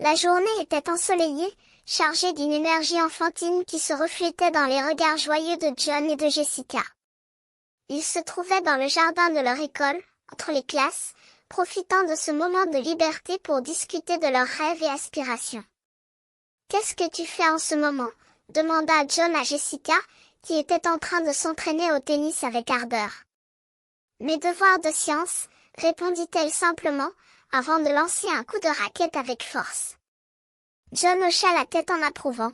La journée était ensoleillée, chargée d'une énergie enfantine qui se reflétait dans les regards joyeux de John et de Jessica. Ils se trouvaient dans le jardin de leur école, entre les classes, profitant de ce moment de liberté pour discuter de leurs rêves et aspirations. « Qu'est-ce que tu fais en ce moment ?» demanda John à Jessica, qui était en train de s'entraîner au tennis avec ardeur. « Mes devoirs de science, répondit-elle simplement, avant de lancer un coup de raquette avec force. John hocha la tête en approuvant.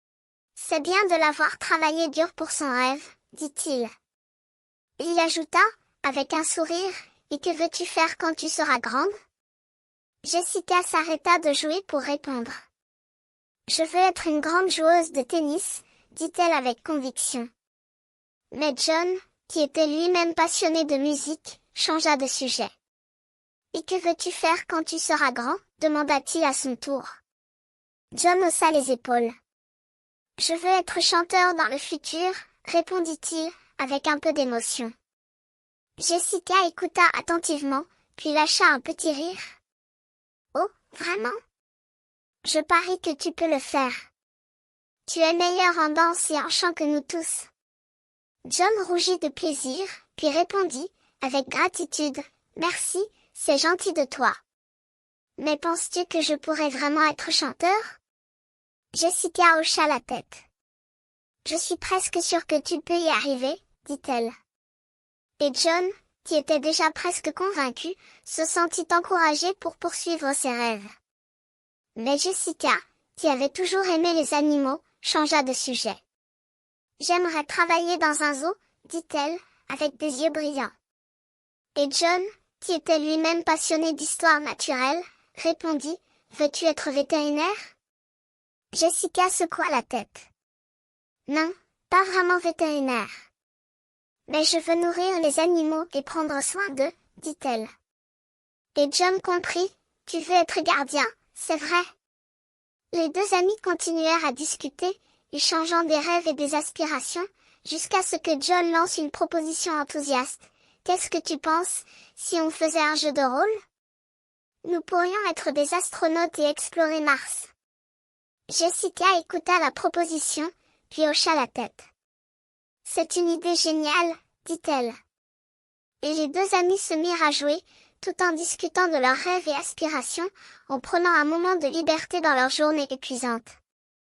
« C'est bien de l'avoir travaillé dur pour son rêve, dit-il. Il ajouta, avec un sourire, « Et que veux-tu faire quand tu seras grande ?» Jessica s'arrêta de jouer pour répondre. « Je veux être une grande joueuse de tennis, » dit-elle avec conviction. Mais John, qui était lui-même passionné de musique, changea de sujet. « Et que veux-tu faire quand tu seras grand ?» demanda-t-il à son tour. John haussa les épaules. « Je veux être chanteur dans le futur, » répondit-il, avec un peu d'émotion. Jessica écouta attentivement, puis lâcha un petit rire. « Oh, vraiment ? Je parie que tu peux le faire. Tu es meilleur en danse et en chant que nous tous. » John rougit de plaisir, puis répondit, avec gratitude, « Merci, c'est gentil de toi. Mais penses-tu que je pourrais vraiment être chanteur ?» Jessica hocha la tête. « Je suis presque sûre que tu peux y arriver, » dit-elle. Et John, qui était déjà presque convaincu, se sentit encouragé pour poursuivre ses rêves. Mais Jessica, qui avait toujours aimé les animaux, changea de sujet. « J'aimerais travailler dans un zoo, » dit-elle, avec des yeux brillants. Et John, qui était lui-même passionné d'histoire naturelle, répondit, « Veux-tu être vétérinaire ?» Jessica secoua la tête. « Non, pas vraiment vétérinaire. Mais je veux nourrir les animaux et prendre soin d'eux, » dit-elle. Et John comprit, « Tu veux être gardien, c'est vrai. » Les deux amis continuèrent à discuter, échangeant des rêves et des aspirations, jusqu'à ce que John lance une proposition enthousiaste. « Qu'est-ce que tu penses, si on faisait un jeu de rôle ? Nous pourrions être des astronautes et explorer Mars. » Jessica écouta la proposition, puis hocha la tête. « C'est une idée géniale, » dit-elle. Et les deux amis se mirent à jouer, tout en discutant de leurs rêves et aspirations, en prenant un moment de liberté dans leur journée épuisante.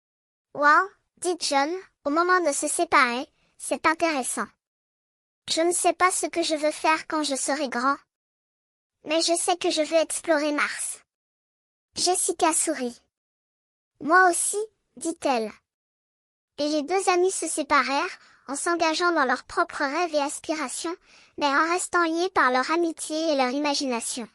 « Wow, » dit John, au moment de se séparer, « c'est intéressant. Je ne sais pas ce que je veux faire quand je serai grand. Mais je sais que je veux explorer Mars. » Jessica sourit. « Moi aussi, » dit-elle. Et les deux amis se séparèrent, en s'engageant dans leurs propres rêves et aspirations, mais en restant liés par leur amitié et leur imagination.